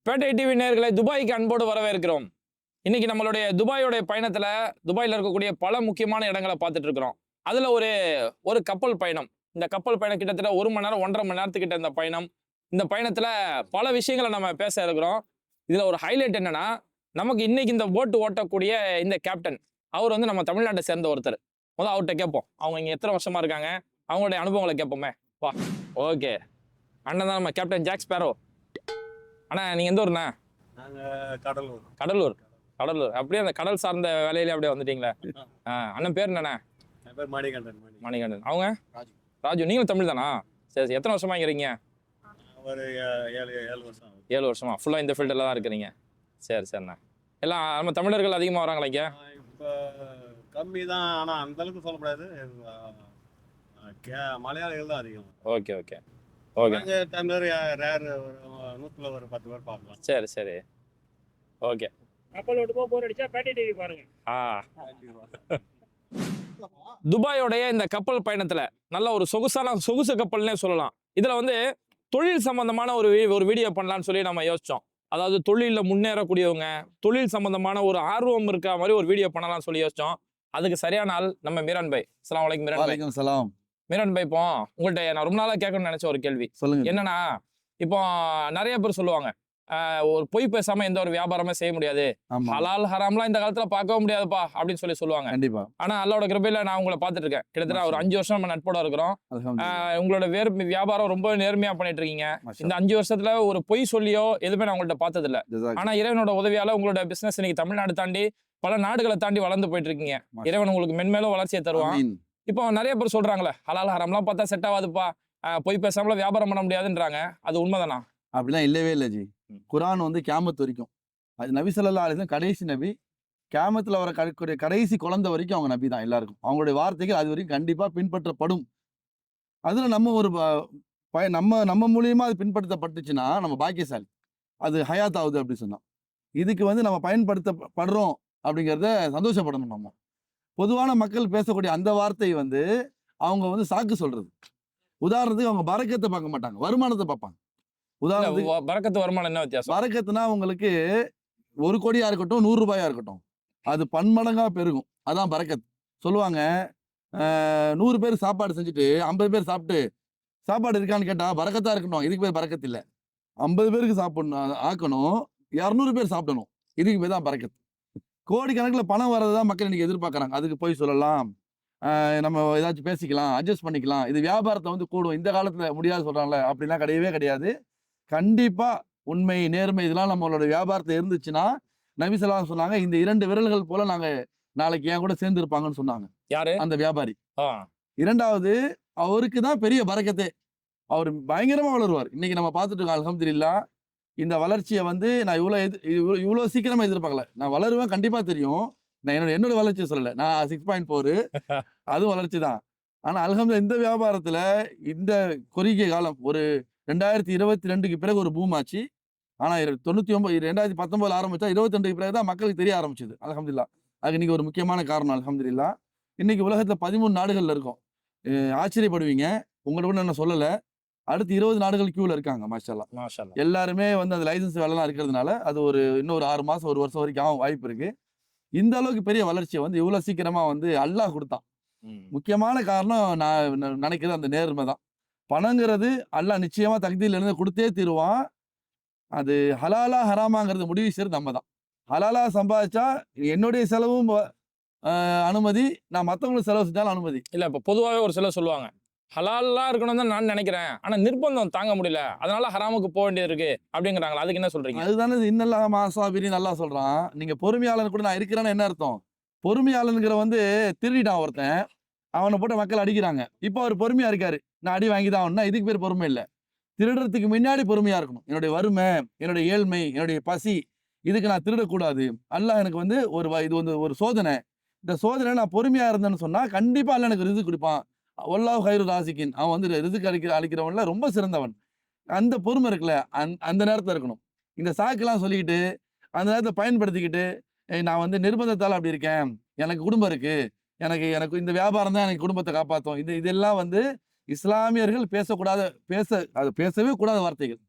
பேட்டை TV நேயர்களை துபாய்க்கு அன்போடு வரவேற்கிறோம். இன்னைக்கு நம்மளுடைய துபாயோடைய பயணத்துல துபாயில இருக்கக்கூடிய பல முக்கியமான இடங்களை பார்த்துட்டு இருக்கிறோம். அதுல ஒரு கப்பல் பயணம். இந்த கப்பல் பயணம் கிட்டத்தட்ட 1 மணி நேரம் 1.5 மணி நேரத்துக்கிட்ட இந்த பயணம். இந்த பயணத்துல பல விஷயங்களை நம்ம பேச இருக்கிறோம். இதுல ஒரு ஹைலைட் என்னன்னா, நமக்கு இன்னைக்கு இந்த போட்டு ஓட்டக்கூடிய இந்த கேப்டன் அவர் வந்து நம்ம தமிழ்நாட்டை சேர்ந்த ஒருத்தர். முதல்ல அவர்கிட்ட கேட்போம், அவங்க இங்க எத்தனை வருஷமா இருக்காங்க, அவங்களுடைய அனுபவங்களை கேட்போமே. வா. ஓகே, அண்ணன் தான் நம்ம கேப்டன் ஜாக் ஸ்பேரோ. அண்ணா, நீங்க எந்த ஊர்ண்ணா? நாங்க கடலூர். கடலூர். கடலூர் அப்படியே அந்த கடல் சார்ந்த வேலையிலே அப்படியே வந்துட்டீங்களா? அண்ணன் பேர் என்னண்ணா? என் பேர் மணிகண்டன். மணிகண்டன். அவங்க ராஜு. நீங்களும் தமிழ் தானா? சரி, எத்தனை வருஷமா இருக்கிறீங்க? ஒரு 7 வருஷம். 7 வருஷமா ஃபுல்லா இந்த ஃபீல்டில் தான் இருக்கிறீங்க. சரி சரிண்ணா. எல்லாம் நம்ம தமிழர்கள் அதிகமாக வராங்களா இங்கே? இப்போ கம்மி தான், ஆனால் அந்த அளவுக்கு சொல்ல முடியாது. மலையாளிகள் தான் அதிகம். Okay okay okay. தமிழர் ரேர், ஒரு 100ல் ஒரு 10 பேர் பார்க்கலாம். சரி சரி ஓகே. கப்பல் ஓட்டு போர் அடிச்சா பேட்டை டிவி பாருங்க. துபாயோடைய இந்த கப்பல் பயணத்துல நல்ல ஒரு சொகுசு கப்பல்னே சொல்லலாம். இதுல வந்து தொழில் சம்பந்தமான ஒரு வீடியோ பண்ணலாம்னு சொல்லி நம்ம யோசிச்சோம். அதாவது தொழில முன்னேறக்கூடியவங்க, தொழில் சம்பந்தமான ஒரு ஆர்வம் இருக்க மாதிரி ஒரு வீடியோ பண்ணலாம்னு சொல்லி யோசிச்சோம். அதுக்கு சரியான ஆள் நம்ம மீரான் பாய். அஸ்ஸலாமு அலைக்கும் மீரான் பாய். வலைக்கும் சலாம். மீரான் பாய், இப்போ உங்கள்கிட்ட நான் ரொம்ப நாளா கேட்கணும்னு நினைச்ச ஒரு கேள்வி. சொல்லுங்க. என்னன்னா, இப்போ நிறைய பேர் சொல்லுவாங்க, ஒரு பொய் பேசாம எந்த ஒரு வியாபாரமே செய்ய முடியாது, ஆமா, ஹலால் ஹராம்லாம் இந்த காலத்துல பார்க்கவும் முடியாதுப்பா அப்படின்னு சொல்லுவாங்க. கண்டிப்பா. ஆனா அல்லாஹ்வோட கிருபையில நான் உங்களை பார்த்துட்டு இருக்கேன். கிட்டத்தட்ட ஒரு 5 வருஷம் நம்ம நட்போட இருக்கிறோம். அல்ஹம்துலில்லாஹ். உங்களோட வியாபாரம் ரொம்ப நேர்மையா பண்ணிட்டு இருக்கீங்க. மாஷா இந்த 5 வருஷத்துல ஒரு பொய் சொல்லியோ எதுவுமே நான் உங்கள்ட்ட பார்த்தது இல்ல. ஜஸாக். ஆனா இறைவனோட உதவியால உங்களோட பிசினஸ் இன்னைக்கு தமிழ்நாடு தாண்டி பல நாடுகளை தாண்டி வளர்ந்து போயிட்டு இருக்கீங்க. மாஷா. இறைவன் உங்களுக்கு மென்மேலும் வளர்ச்சியை தருவான். ஆமீன். இப்போ நிறைய பேர் சொல்றாங்களே, ஹலால் ஹராம்லாம் பார்த்தா செட் ஆகாதுப்பா, பொய் பேசாமல வியாபாரம் பண்ண முடியாதுன்றாங்க. அது உண்மைதானா? அப்படிலாம் இல்லவே இல்லை ஜி. குர்ஆன் வந்து கியாமத் வரைக்கும், அது நபி ஸல்லல்லாஹு அலைஹி வஸல்லம் கடைசி நபி. கியாமத்துல வர கடைசி குழந்தை வரைக்கும் அவங்க நபி தான் எல்லாருக்கும். அவங்களுடைய வார்த்தைகள் அது வரைக்கும் கண்டிப்பா பின்பற்றப்படும். அதுல நம்ம ஒரு நம்ம மூலியமா அது பின்பற்றப்பட்டுச்சுன்னா நம்ம பாக்கியசாலி. அது ஹயாத் ஆகுது அப்படி சொன்னா. இதுக்கு வந்து நம்ம பயன்படுத்தப்படுறோம் அப்படிங்கிறத சந்தோஷப்படணும். நம்ம பொதுவான மக்கள் பேசக்கூடிய அந்த வார்த்தை வந்து அவங்க வந்து சாக்கு சொல்றது. உதாரணத்துக்கு அவங்க பரக்கத்தை பார்க்க மாட்டாங்க, வருமானத்தை பார்ப்பாங்க. உதாரணத்துக்கு பரக்கத்து வருமானம் என்ன வித்தியாசம்? பரக்கத்துனா உங்களுக்கு 1 கோடியா இருக்கட்டும், 100 ரூபாயா இருக்கட்டும், அது பன்மடங்கா பெருகும். அதான் பரக்கத். சொல்லுவாங்க, 100 பேர் சாப்பாடு செஞ்சுட்டு 50 பேர் சாப்பிட்டு சாப்பாடு இருக்கான்னு கேட்டா பரக்கத்தா இருக்கணும், இதுக்கு பேர் பரக்கத்து இல்லை. 50 பேருக்கு சாப்பிடணும் ஆக்கணும், 200 பேர் சாப்பிடணும், இதுக்கு பேர் தான் பரக்கத். கோடிக்கணக்கில் பணம் வர்றதுதான் மக்கள் இன்னைக்கு எதிர்பார்க்கறாங்க. அதுக்கு போய் சொல்லலாம், நம்ம ஏதாச்சும் பேசிக்கலாம், அட்ஜஸ்ட் பண்ணிக்கலாம், இது வியாபாரத்தை வந்து கூடும். இந்த காலத்துல முடியாது சொல்றாங்கல்ல, அப்படிலாம் கிடையவே கிடையாது. கண்டிப்பா உண்மை, நேர்மை இதெல்லாம் நம்மளோட வியாபாரத்தை இருந்துச்சுன்னா நபி ஸல்லல்லாஹு அலைஹி சொன்னாங்க, இந்த 2 விரல்கள் போல நாங்க நாளைக்கு என் கூட சேர்ந்து இருப்பாங்கன்னு சொன்னாங்க. யாரு? அந்த வியாபாரி. ஆ. இரண்டாவது, அவருக்கு தான் பெரிய பரக்கத்தே. அவர் பயங்கரமா வளருவார். இன்னைக்கு நம்ம பார்த்துட்டு இருக்கோம். அல்ஹம்துலில்லாஹ். இந்த வளர்ச்சியை வந்து நான் இவ்வளோ சீக்கிரமா எதிர்பார்க்கல. நான் வளருவேன் கண்டிப்பா தெரியும். நான் என்னோட வளர்ச்சியை சொல்லலை. நான் 6.4 அதுவும் வளர்ச்சி தான். ஆனா அல்ஹம்துலில்லாஹ் இந்த வியாபாரத்துல இந்த குறுகிய காலம், ஒரு 2022க்கு பிறகு ஒரு பூம் ஆச்சு. ஆனா 2019 ஆரம்பிச்சா 22க்கு பிறகு தான் மக்களுக்கு தெரிய ஆரம்பிச்சது. அல்ஹம்துலில்லாஹ். அது இன்னைக்கு ஒரு முக்கியமான காரணம். அல்ஹம்துலில்லாஹ். இன்னைக்கு உலகத்துல 13 நாடுகள்ல இருக்கும். ஆச்சரியப்படுவீங்க. உங்கள்ட்ட கூட நான் சொல்லலை, அடுத்து 20 நாடுகள் கியூல இருக்காங்க. மாஷாஅல்லாஹ். மாஷாஅல்லாஹ். எல்லாருமே வந்து அந்த லைசன்ஸ் வேலைலாம் இருக்கிறதுனால அது இன்னொரு 6 மாசம் 1 வருஷம் வரைக்கும் ஆகும் வாய்ப்பு இருக்கு. இந்த அளவுக்கு பெரிய வளர்ச்சியை வந்து இவ்வளவு சீக்கிரமா வந்து அல்லாஹ் கொடுத்தான். முக்கியமான காரணம் நான் நினைக்கிறது அந்த நேர்மை தான். பணங்கிறது அல்லாஹ் நிச்சயமா தக்தீர்ல இருந்து கொடுத்தே தீருவான். அது ஹலாலா ஹராமாங்கிறது முடிவு செய்யறது நம்ம தான். ஹலாலா சம்பாதிச்சா என்னுடைய செலவும் அனுமதி, நான் மற்றவங்களுக்கு செலவு செஞ்சாலும் அனுமதி. இல்ல, இப்ப பொதுவாகவே ஒரு சிலர் சொல்லுவாங்க, ஹலாலா இருக்கணும் தான் நான் நினைக்கிறேன், ஆனா நிர்பந்தம் தாங்க முடியல, அதனால ஹராமுக்கு போக வேண்டியது இருக்கு அப்படிங்கிறாங்களா? அதுக்கு என்ன சொல்றீங்க? அதுதானே இன்னல்லாஹ மாசாபிரின் நல்லா சொல்றான். நீங்க பொறுமையாளன் கூட நான் இருக்கிறேன்னு என்ன அர்த்தம்? பொறுமையாளனுங்கிற வந்து திருடிட்டான் ஒருத்தன், அவனை போட்டு மக்கள் அடிக்கிறாங்க. இப்போ அவர் பொறுமையா இருக்காரு, நான் அடி வாங்கி தான் ஆகணும்னா இதுக்கு பேர் பொறுமை இல்லை. திருடுறதுக்கு முன்னாடி பொறுமையா இருக்கணும். என்னுடைய வறுமை, என்னுடைய ஏழ்மை, என்னுடைய பசி, இதுக்கு நான் திருடக்கூடாது. அல்லாஹ் எனக்கு வந்து இது வந்து ஒரு சோதனை. இந்த சோதனை நான் பொறுமையா இருந்தேன்னு சொன்னா கண்டிப்பா அல்லாஹ் எனக்கு ரிஸ்க் கொடுப்பான். வல்லாஹு கைரு ராசிக்கின். அவன் வந்து ரிஸ்க் அளிக்கிறவன்ல ரொம்ப சிறந்தவன். அந்த பொறுமை இருக்குல்ல, அந்த நேரத்துல இருக்கணும். இந்த சாக்குலாம் சொல்லிக்கிட்டு அந்த நேரத்தை பயன்படுத்திக்கிட்டு நான் வந்து நிர்பந்தத்தால் அப்படி இருக்கேன், எனக்கு குடும்பம் இருக்கு, எனக்கு இந்த வியாபாரம் தான் எனக்கு குடும்பத்தை காப்பாற்றும், இதெல்லாம் வந்து இஸ்லாமியர்கள் பேசவே கூடாத வார்த்தைகள்.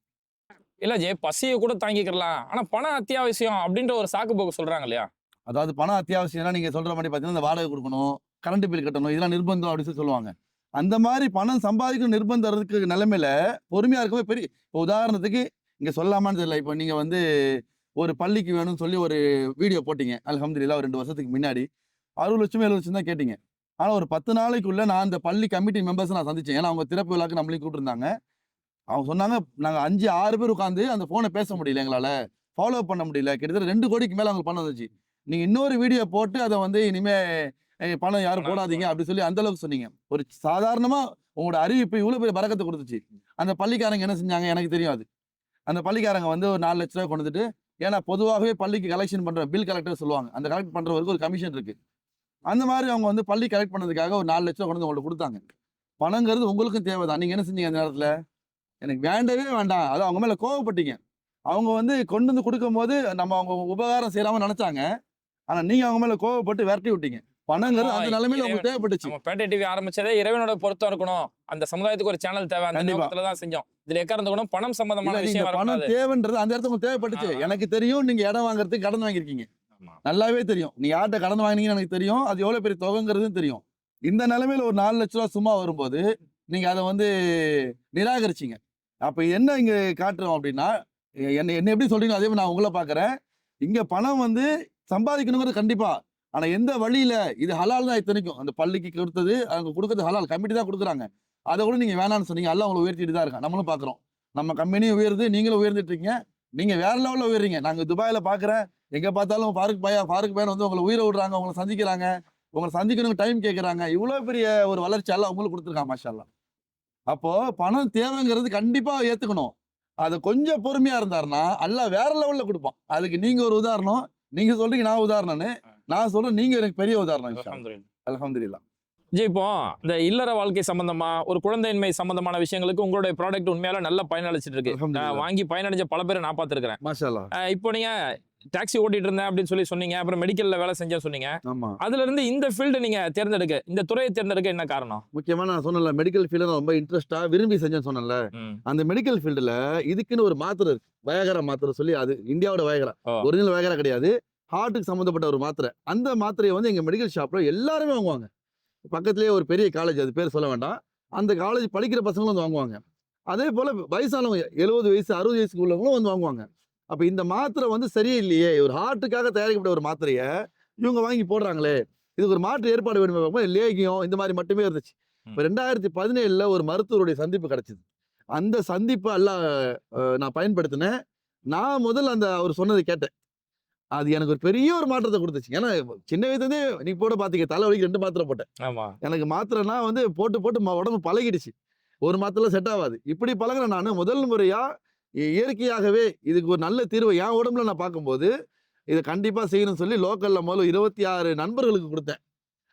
இல்ல ஜெய் பசியை கூட தாங்கிக்கலாம் ஆனா பணம் அத்தியாவசியம் அப்படின்ற ஒரு சாக்கு போக்கு சொல்றாங்க இல்லையா? அதாவது பணம் அத்தியாவசியம்னா நீங்க சொல்ற மாதிரி பார்த்தீங்கன்னா இந்த வாடகை கொடுக்கணும், கரண்ட் பில் கட்டணும், இதெல்லாம் நிர்பந்தம் அப்படின்னு சொல்லி சொல்லுவாங்க. அந்த மாதிரி பணம் சம்பாதிக்கணும் நிர்பந்தம் இருக்கிற நிலைமையில பொறுமையா இருக்கவே பெரிய இப்போ உதாரணத்துக்கு இங்க சொல்லலாமான்னு தெரியல. இப்போ நீங்க வந்து ஒரு பள்ளிக்கு வேணும்னு சொல்லி ஒரு வீடியோ போட்டீங்க. அல்ஹம்துலில்லாஹ் ஒரு 2 வருஷத்துக்கு முன்னாடி 60 லட்சம் 70 லட்சம் தான் கேட்டீங்க. ஆனா ஒரு 10 நாளைக்குள்ள நான் அந்த பள்ளி கமிட்டி மெம்பர்ஸ் நான் சந்திச்சேன். ஏன்னா அவங்க திறப்பு விழாக்கு நம்மளையும் கூப்பிட்டுருந்தாங்க. அவங்க சொன்னாங்க நாங்க 5 6 பேர் உட்காந்து அந்த போனை பேச முடியல, எங்களால ஃபாலோ பண்ண முடியல. கிட்டத்தட்ட 2 கோடிக்கு மேல அவங்க பணம் வந்துச்சு. நீங்க இன்னொரு வீடியோ போட்டு அதை வந்து இனிமே பணம் யாரும் போடாதீங்க அப்படி சொல்லி அந்த அளவுக்கு சொன்னீங்க. ஒரு சாதாரணமா உங்களோட அறிவிப்பு இவ்வளவு பெரிய பரக்கத்தை கொடுத்துச்சு. அந்த பள்ளிக்காரங்க என்ன செஞ்சாங்க எனக்கு தெரியும். அது அந்த பள்ளிக்காரங்க வந்து ஒரு 4 லட்ச ரூபாய் கொண்டு வந்துட்டு, ஏன்னா பொதுவாகவே பள்ளிக்கு கலெக்ஷன் பண்ற பில் கலெக்டர் சொல்லுவாங்க, அந்த கலெக்ட் பண்றவருக்கு ஒரு கமிஷன் இருக்கு. அந்த மாதிரி அவங்க வந்து பள்ளி கலெக்ட் பண்ணதுக்காக ஒரு 4 லட்ச ரூபாய் கொண்டு வந்து உங்கள்ட்ட கொடுத்தாங்க. பணங்கிறது உங்களுக்கும் தேவைதான். நீங்க என்ன செஞ்சீங்க அந்த நேரத்துல? எனக்கு வேண்டவே வேண்டாம். அது அவங்க மேல கோவப்பட்டீங்க. அவங்க வந்து கொண்டு வந்து கொடுக்கும்போது நம்ம அவங்க உபகாரம் செய்யலாம நினைச்சாங்க. ஆனா நீங்க அவங்க மேல கோவப்பட்டு விரட்டி விட்டீங்க. பணங்கிறது அந்த நிலைமையில உங்களுக்கு தேவைப்பட்டுச்சு. நம்ம பேட்டை டிவி ஆரம்பிச்சதே இறைவனோட பொருத்தம் இருக்கணும், அந்த சமுதாயத்துக்கு ஒரு சேனல் தேவை, அந்த கண்டிப்பா. நோக்கத்துல தான் செஞ்சோம். இதுல எக்காரணத்தை கூட பணம் சம்பந்தமான இல்ல, நீங்க விஷயம் பணம் வரக்கூடாது. தேவைன்றது அந்த இடத்துல உங்களுக்கு தேவைப்பட்டுச்சு. ஆ. எனக்கு தெரியும் நீங்க இடம் வாங்குறதுக்கு கடன் வாங்கியிருக்கீங்க. ஆமா. நல்லாவே தெரியும். நீங்க யார்கிட்ட கடன் வாங்கினீங்கன்னு எனக்கு தெரியும். அது எவ்வளவு பெரிய தொகைங்கிறதும் தெரியும். இந்த நிலைமையில ஒரு 4 லட்ச ரூபாய் சும்மா வரும்போது நீங்க அதை வந்து நிராகரிச்சீங்க. அப்ப என்ன இங்க காட்டுறோம் அப்படின்னா, என்ன என்ன எப்படி சொல்றீங்க அதே மாதிரி நான் உங்களை பாக்குறேன். இங்க பணம் வந்து சம்பாதிக்கணுங்கிறது கண்டிப்பா. ஆனா எந்த வழியில இது ஹலால் தான் இத்தனைக்கும். அந்த பள்ளிக்கு கொடுத்தது அவங்க கொடுக்கறது ஹலால், கமிட்டி தான் கொடுக்குறாங்க. அதை கூட நீங்க வேணாம்னு சொன்னீங்க. அல்லாஹ் உங்களை உயர்த்திட்டு தான் இருக்கான். நம்மளும் பாக்குறோம். நம்ம கம்பெனியும் உயருது, நீங்களும் உயர்ந்துட்டு இருக்கீங்க. நீங்க வேற லெவல்ல உயர்றீங்க. நாங்க துபாயில பாக்குறேன், எங்க பார்த்தாலும் ஃபாரூக் பையன் வந்து உங்களை உயிரை விடுறாங்க, உங்களை சந்திக்கிறாங்க, உங்களை சந்திக்கணும் டைம் கேட்கறாங்க. இவ்வளவு பெரிய ஒரு வளர்ச்சி எல்லாம் உங்களுக்கு கொடுத்துருக்கான் மாஷா அல்லாஹ். அப்போ பணம் தேவைங்கிறது கண்டிப்பா ஏத்துக்கணும். அது கொஞ்சம் பொறுமையா இருந்தாருன்னா அல்லாஹ் வேற லெவல்ல கொடுப்பான். அதுக்கு நீங்க ஒரு உதாரணம். நீங்க சொல்றீங்க நான் உதாரணம்னு. நான் சொல்றேன் நீங்க எனக்கு பெரிய உதாரணம். இன்ஷா அல்லாஹ். அல்ஹம்துலில்லாஹ். அல்ஹம்துலில்லாஹ். ஜி, இப்போ இந்த இல்லற வாழ்க்கை சம்பந்தமா ஒரு குழந்தையின்மை சம்பந்தமான விஷயங்களுக்கு உங்களுடைய ப்ராடக்ட் உண்மையால நல்ல பயனளிச்சிட்டு இருக்கு. அல்ஹம்துலில்லாஹ். வாங்கி பயனடைஞ்ச பல பேரை நான் பார்த்திருக்கிறேன். மாஷா அல்லாஹ். இப்போ நீங்க டாக்ஸி ஓட்டிட்டு இருந்தேன் அப்படின்னு சொல்லி சொன்னீங்க, அப்புறம் மெடிக்கல்ல வேலை செஞ்சேன்னு சொன்னீங்க. ஆமா. அதுல இருந்து இந்த ஃபீல்டு நீங்க தேர்ந்தெடுக்க, இந்த துறையை தேர்ந்தெடுக்க என்ன காரணம்? முக்கியமா நான் சொன்னேன்ல மெடிக்கல் ஃபீல்டு ரொம்ப இன்ட்ரெஸ்டா விரும்பி செஞ்சேன்னு சொன்னேன்ல. அந்த மெடிக்கல் ஃபீல்டுல இதுக்குன்னு ஒரு மாத்திரை இருக்கு. வயகரா மாத்திரை சொல்லி, அது இந்தியாவோட வயகரா. ஓ. ஒரிஜினல் வயகரா கிடையாது. ஹார்ட்டுக்கு சம்மந்தப்பட்ட ஒரு மாத்திரை. அந்த மாத்திரையை வந்து எங்க மெடிக்கல் ஷாப்ல எல்லாருமே வாங்குவாங்க. பக்கத்துலயே ஒரு பெரிய காலேஜ், அது பேர் சொல்ல வேண்டாம். அந்த காலேஜ் படிக்கிற பசங்களும் வந்து வாங்குவாங்க. அதே போல வயசானவங்க 70 வயசு 60 வயசுக்கு உள்ளவங்களும் வந்து வாங்குவாங்க. அப்ப இந்த மாத்திரை வந்து சரியே இல்லையே, ஒரு ஹார்ட்டுக்காக தயாரிக்கப்பட்ட ஒரு மாத்திரையை இவங்க வாங்கி போடுறாங்களே, இதுக்கு ஒரு மாற்று ஏற்பாடு வேணுமே. லேகியம் இந்த மாதிரி மட்டுமே இருந்துச்சு. இப்போ 2017 ஒரு மருத்துவருடைய சந்திப்பு கிடைச்சது. அந்த சந்திப்பை எல்லாம் நான் பயன்படுத்தினேன். நான் முதல்ல அந்த அவர் சொன்னதை கேட்டேன். அது எனக்கு ஒரு பெரிய ஒரு மாற்றத்தை கொடுத்துச்சு. ஏன்னா சின்ன வயசுலேருந்தே நீ போட பாத்தீங்க, தலைவலிக்கு 2 மாத்திரை போட்டேன். ஆமா. எனக்கு மாத்திரைனா வந்து போட்டு போட்டு உடம்பு பழகிடுச்சு. ஒரு மாத்திரை செட் ஆகாது. இப்படி பழகின நான் முதல் முறையா இயற்கையாகவே இதுக்கு ஒரு நல்ல தீர்வை என் உடம்புல நான் பார்க்கும்போது இதை கண்டிப்பா செய்யணும்னு சொல்லி லோக்கல்ல முதல்ல 26 நண்பர்களுக்கு கொடுத்தேன்.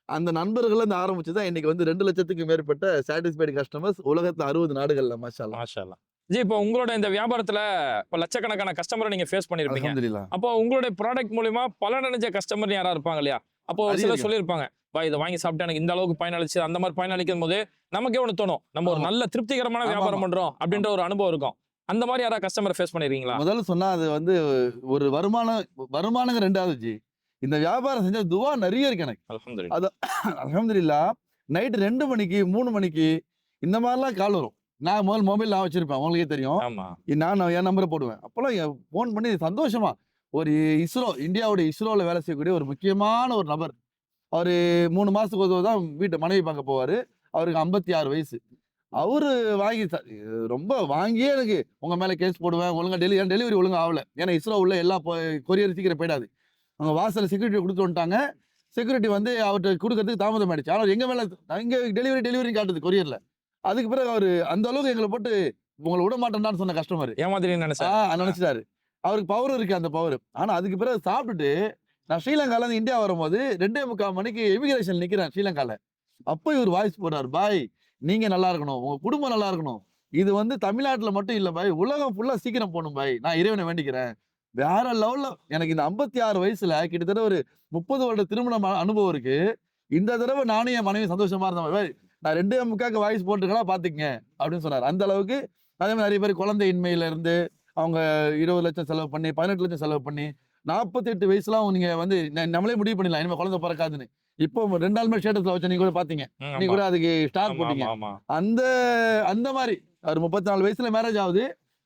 அந்த நண்பர்கள் அந்த ஆரம்பிச்சுதான் இன்னைக்கு வந்து 2 லட்சத்துக்கு மேற்பட்ட சாட்டிஸ்ஃபைடு கஸ்டமர்ஸ் உலகத்துல 60 நாடுகள்ல. மாஷா அல்லாஹ். மாஷா அல்லாஹ். ஜி, இப்போ உங்களோட இந்த வியாபாரத்துல இப்போ லட்சக்கணக்கான கஸ்டமரை நீங்க ஃபேஸ் பண்ணிருப்பீங்க. அல்ஹம்துலில்லாஹ். அப்போ உங்களுடைய ப்ராடக்ட் மூலியமா பலனடைஞ்ச கஸ்டமர் யாரா இருப்பாங்க இல்லையா? அப்போ அதிகம் சிலர் இருக்கு. சொல்லியிருப்பாங்க, இதை வாங்கி சாப்பிட்டு எனக்கு இந்த அளவுக்கு பயனளிச்சு, அந்த மாதிரி பயனளிக்கும் போது நமக்கே ஒன்று தோணும், நம்ம ஒரு ஆமா. நல்ல திருப்திகரமான ஆமா, வியாபாரம் ஆமா. பண்றோம் அப்படின்ற ஒரு அனுபவம் இருக்கும். அந்த மாதிரி யாராவது கஸ்டமர் ஃபேஸ் பண்ணிருக்கீங்களா? முதல்ல சொன்னா அது வந்து ஒரு வருமானங்க 2வது ஜி. இந்த வியாபாரம் செஞ்ச துவா நிறைய இருக்கு எனக்கு. அல்ஹம்துலில்லாஹ். அது அல்ஹம்துலில்லாஹ். நைட்டு 2 மணிக்கு 3 மணிக்கு இந்த மாதிரிலாம் கால் வரும். நான் முதல் மொபைல் நான் வச்சிருப்பேன், உங்களுக்கே தெரியும். ஆமா. நான் என் நம்பரை போடுவேன். அப்போல்லாம் ஃபோன் பண்ணி சந்தோஷமா ஒரு இந்தியாவோட இஸ்ரோவில் வேலை செய்யக்கூடிய ஒரு முக்கியமான ஒரு நபர். அவர் 3 மாசத்துக்கு ஒரு தான் வீட்டை மனைவி பார்க்க போவார். அவருக்கு 56 வயசு. அவரு வாங்கி ரொம்ப வாங்கியே எனக்கு உங்க மேல கேஸ் போடுவேன், ஒழுங்கா டெலிவரி ஒழுங்கா ஆகல. ஏன்னா இஸ்ரோ உள்ள எல்லா கொரியர் சீக்கிரம் போயிடாது. அவங்க வாசல்ல செக்யூரிட்டி கொடுத்து வந்துட்டாங்க. செக்யூரிட்டி வந்து அவர்கிட்ட கொடுக்கறதுக்கு தாமதம் ஆயிடுச்சு. ஆனால் எங்க மேல இங்க டெலிவரி காட்டுது கொரியர்ல. அதுக்கு பிறகு அவரு அந்த அளவுக்கு எங்களை போட்டு உங்களை விட மாட்டேன்டான்னு சொன்ன கஸ்டமர் ஏமாத்திரீங்கன்னு நினைச்சேன். நினைச்சிட்டாரு. அவருக்கு பவர் இருக்கு, அந்த பவர். ஆனா அதுக்கு பிறகு சாப்பிட்டுட்டு நான் ஸ்ரீலங்கால இருந்து இந்தியா வரும்போது 2:45 மணிக்கு எமிகிரேஷன் நிக்கிறேன் ஸ்ரீலங்கால. அப்போ இவர் வாய்ஸ் போடுறாரு, பாய் நீங்க நல்லா இருக்கணும், உங்க குடும்பம் நல்லா இருக்கணும், இது வந்து தமிழ்நாட்டுல மட்டும் இல்ல பாய், உலகம் ஃபுல்லா சீக்கிரம் போகணும் பாய், நான் இறைவனை வேண்டிக்கிறேன். வேற லெவல்ல எனக்கு இந்த 56 வயசுல கிட்டத்தட்ட ஒரு 30 வருட திருமண அனுபவம் இருக்கு. இந்த தடவை நானும் என் மனைவி சந்தோஷமா இருந்தேன். பாய் நான் 2:45 வாய்ஸ் போட்டுருக்கா பாத்துக்கங்க அப்படின்னு சொன்னார். அந்த அளவுக்கு. அதே மாதிரி நிறைய பேர் குழந்தையின்மையில இருந்து அவங்க 20 லட்சம் செலவு பண்ணி 18 லட்சம் செலவு பண்ணி 48 வயசுலாம் நீங்க வந்து நம்மளே முடிவு பண்ணிடலாம் இனிமே குழந்தை பிறக்காதுன்னு. இப்போ 2 நாள் மேல் ஸ்டேட்டஸ்ல வச்ச நீங்க கூட பாத்தீங்க, நீங்க கூட அதுக்கு ஸ்டார் போட்டீங்க. ஆமா அந்த அந்த மாதிரி அவர் 34 வயசுல மேரேஜ் ஆகுது,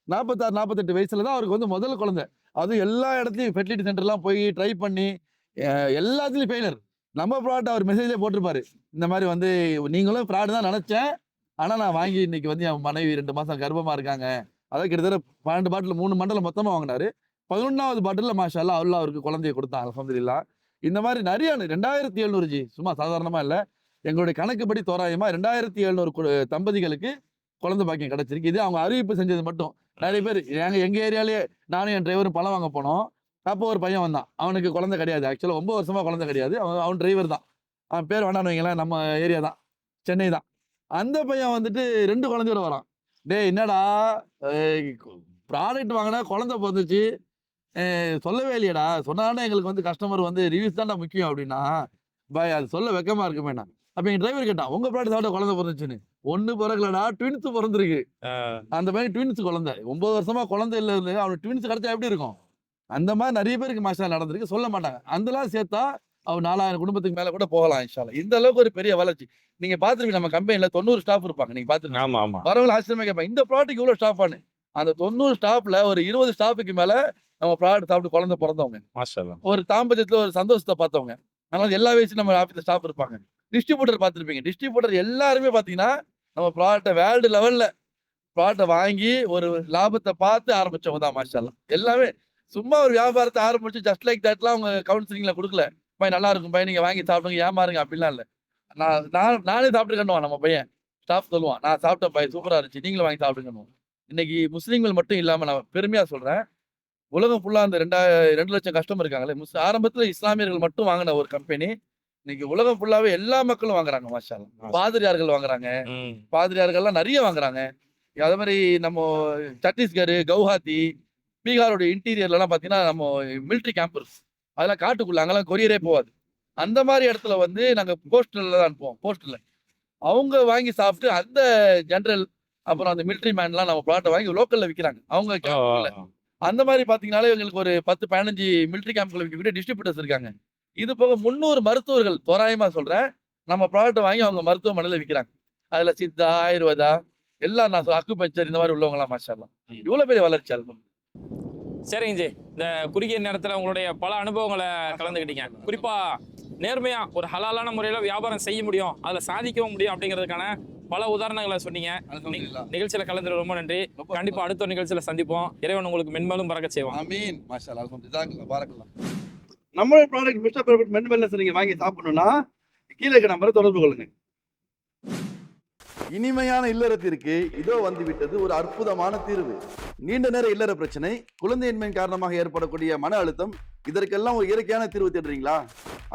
46 48 வயசுல தான் அவருக்கு வந்து முதல் குழந்தை. அதுவும் எல்லா இடத்துலயும் ஃபெர்டிலிட்டி சென்டர்லாம் போய் ட்ரை பண்ணி எல்லாத்துலயும் ஃபெயிலர். நம்ம ப்ராடக்ட் அவர் மெசேஜ்லேயே போட்டிருப்பாரு, இந்த மாதிரி வந்து நீங்களும் ஃப்ராடு தான் நினைச்சேன், ஆனா நான் வாங்கி இன்னைக்கு வந்து என் மனைவி 2 மாசம் கர்ப்பமா இருக்காங்க. அதாவது கிட்டத்தட்ட 12 பாட்டில் 3 மண்டலம் மொத்தமா வாங்கினாரு. 11வது பாட்டில் மாஷா அல்லாஹ் அல்லாஹ் அவருக்கு குழந்தைய கொடுத்தான் அல்ஹம்துலில்லாஹ். இந்த மாதிரி நிறைய 2700 ஜி, சும்மா சாதாரணமா இல்ல, எங்களுடைய கணக்குப்படி தோராயமா 2700 தம்பதிகளுக்கு குழந்தை பாக்கியம் கிடைச்சிருக்கு. இது அவங்க அறிவிப்பு செஞ்சது மட்டும். நிறைய பேர் எங்க ஏரியாலேயே நானும் என் டிரைவரும் பழம் வாங்க போனோம். அப்போ ஒரு பையன் வந்தான், அவனுக்கு குழந்தை கிடையாது. ஆக்சுவலா 9 வருஷமா குழந்தை கிடையாது. அவன் டிரைவர் தான், அவன் பேர் வேணான்னு வைங்களேன், நம்ம ஏரியா தான், சென்னை தான். அந்த பையன் வந்துட்டு 2 குழந்தையோட வரான். டேய் என்னடா ப்ராடக்ட் வாங்கினா குழந்தை பிறந்துச்சு, சொல்லவே இல்லையடா, சொன்னாலும் எங்களுக்கு வந்து கஸ்டமர் வந்து ரிவ்யூஸ் தான்டா முக்கியம் அப்படின்னா. பாய் அது சொல்ல வெக்கமா இருக்குமே. நான் அப்ப எங்க டிரைவர் கேட்டான், உங்க ப்ராடக்ட் சாப்பிட்ட குழந்தை பிறந்துச்சுன்னு. ஒண்ணு பிறக்கலடா, ட்வின்ஸ் பிறந்திருக்கு. அந்த பையன் ட்வின்ஸ் குழந்தை, 9 வருஷமா குழந்தை இல்லை, அவனுக்கு ட்வின்ஸ் கிடைச்சா எப்படி இருக்கும்? அந்த மாதிரி நிறைய பேருக்கு மாஷா நடந்திருக்கு, சொல்ல மாட்டாங்க. அதெல்லாம் சேர்த்தா அவர் 4000 குடும்பத்துக்கு மேல கூட போகலாம் இன்ஷா அல்லாஹ். இந்த அளவுக்கு ஒரு பெரிய வளர்ச்சி. நீங்க பாத்துருப்பீங்க, நம்ம கம்பெனில 90 ஸ்டாஃப் இருப்பாங்க, நீங்க பாத்துருப்பீங்க. ஆமா ஆமா வரவங்க ஆச்சரியமா கேட்பாங்க, இந்த ப்ராடக்ட் இவ்வளவு ஸ்டாஃபானு. அந்த 90 ஸ்டாஃப்ல ஒரு 20 ஸ்டாஃபுக்கு மேல நம்ம ப்ராடக்ட் சாப்பிட்டு குழந்தை பிறந்தவங்க, மாஷா அல்லாஹ். ஒரு தாம்பத்தியத்துல ஒரு சந்தோஷத்தை பார்த்தவங்க. அதனால எல்லா வயசும் நம்ம ஆஃபீஸ்ல ஸ்டாஃப் இருப்பாங்க. டிஸ்ட்ரிபியூட்டர் பார்த்துருப்பீங்க, டிஸ்ட்ரிபியூட்டர் எல்லாருமே பாத்தீங்கன்னா நம்ம ப்ராடக்ட்டை வேர்ல்டு லெவல்ல ப்ராடக்ட்டை வாங்கி ஒரு லாபத்தை பார்த்து ஆரம்பிச்சவங்க தான் மாஷா அல்லாஹ். எல்லாமே சும்மா ஒரு வியாபாரத்தை ஆரம்பிச்சு ஜஸ்ட் லைக் தட்லாம் அவங்க கவுன்சிலிங்ல கொடுக்கல. பையன் நல்லா இருக்கும் பையன், நீங்க வாங்கி சாப்பிடுங்க ஏமாறுங்க அப்படிலாம் இல்லை. நானே சாப்பிட்டுக்கணும், நம்ம பையன் ஸ்டாஃப் சொல்லுவான், நான் சாப்பிட்ட பையன் சூப்பரா இருந்துச்சு, நீங்களும் வாங்கி சாப்பிட்டுக்கணும். இன்னைக்கு முஸ்லீம்கள் மட்டும் இல்லாம நான் பெருமையா சொல்றேன், உலகம் ஃபுல்லா அந்த 2 லட்சம் கஸ்டமர் இருக்காங்களே, ஆரம்பத்துல இஸ்லாமியர்கள் மட்டும் வாங்கின ஒரு கம்பெனி இன்னைக்கு உலகம் ஃபுல்லாவே எல்லா மக்களும் வாங்குறாங்க மாஷா அல்லாஹ். பாதிரியார்கள் வாங்குறாங்க, பாதிரியார்கள்லாம் நிறைய வாங்குறாங்க. அதே மாதிரி நம்ம சத்தீஸ்கர், கவுஹாத்தி, பீகாரோட இன்டீரியர்லாம் பார்த்தீங்கன்னா நம்ம மிலிட்ரி கேம்பர்ஸ், அதெல்லாம் காட்டுக்குள்ள, அங்கெல்லாம் கொரியரே போகாது. அந்த மாதிரி இடத்துல வந்து நாங்கள் போஸ்டர்ல தான் அனுப்புவோம். போஸ்டர்ல அவங்க வாங்கி சாப்பிட்டு அந்த ஜெனரல் அப்புறம் அந்த மிலிட்ரி மேன்லாம் நம்ம ப்ராடக்ட் வாங்கி லோக்கல்ல விற்கிறாங்க. அவங்க கேம்ப்ல அந்த மாதிரி பார்த்தீங்கன்னாலே எங்களுக்கு ஒரு 10-15 மிலிட்ரி கேம்ப்ல விற்கக்கூடிய டிஸ்ட்ரிபியூட்டர்ஸ் இருக்காங்க. இது போக 300 மருத்துவர்கள் தோராயமா சொல்றேன், நம்ம ப்ராடக்ட் வாங்கி அவங்க மருத்துவமனையில விற்கிறாங்க. அதுல சித்தா, ஆயுர்வேதா எல்லாம் நான் அக்குபஞ்சர் இந்த மாதிரி உள்ளவங்கலாம் மாஷா அல்லாஹ். இவ்வளவு பெரிய வளர்ச்சி இருக்கும். சரிங்க ஜி, இந்த குறுகிய நேரத்துல உங்களுடைய பல அனுபவங்களை கலந்துக்கிட்டீங்க. குறிப்பா நேர்மையா ஒரு ஹலாலான முறையில வியாபாரம் செய்ய முடியும், அதுல சாதிக்கவும் முடியும் அப்படிங்கிறதுக்கான பல உதாரணங்களை சொன்னீங்க. நிகழ்ச்சியில கலந்து ரொம்ப நன்றி. கண்டிப்பா அடுத்த ஒரு நிகழ்ச்சியில சந்திப்போம். இறைவன் உங்களுக்கு மென்மேலும் பறக்க செய்வோம். ஆமீன் மாஷா அல்லாஹ். ஜஸாக்கல்லாஹ் பாரக்கல்லாஹ். நம்மளோட ப்ராடக்ட் மிஸ்டர் பர்ஃபெக்ட் மென் வெல்னஸ் நீங்க வாங்கி சாப்பிடணும்னா கீழே இருக்க நம்பரை தொடர்பு கொள்ளுங்க. இனிமையான இல்லறத்திற்கு இதோ வந்துவிட்டது ஒரு அற்புதமான தீர்வு. நீண்ட நேர இல்லற பிரச்சனை, குழந்தையின்மையின் காரணமாக ஏற்படக்கூடிய மன அழுத்தம், இதற்கெல்லாம் ஒரு இயற்கையான தீர்வு தேடுறீங்களா?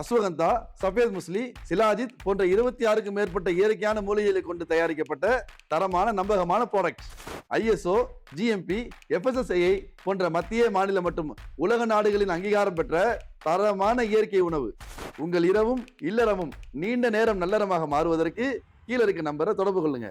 அஸ்வகந்தா, சஃபேத் முஸ்லி, சிலாஜித் போன்ற 26க்கும் மேற்பட்ட இயற்கையான மூலிகைகளை கொண்டு தயாரிக்கப்பட்ட தரமான நம்பகமான ப்ராடக்ட். ISO, GMP, FSSAI போன்ற மத்திய, மாநில மற்றும் உலக நாடுகளின் அங்கீகாரம் பெற்ற தரமான இயற்கை உணவு. உங்கள் இரவும் இல்லறமும் நீண்ட நேரம் நல்லறமாக மாறுவதற்கு கீழே இருக்க நம்பரை தொடர்பு கொள்ளுங்க.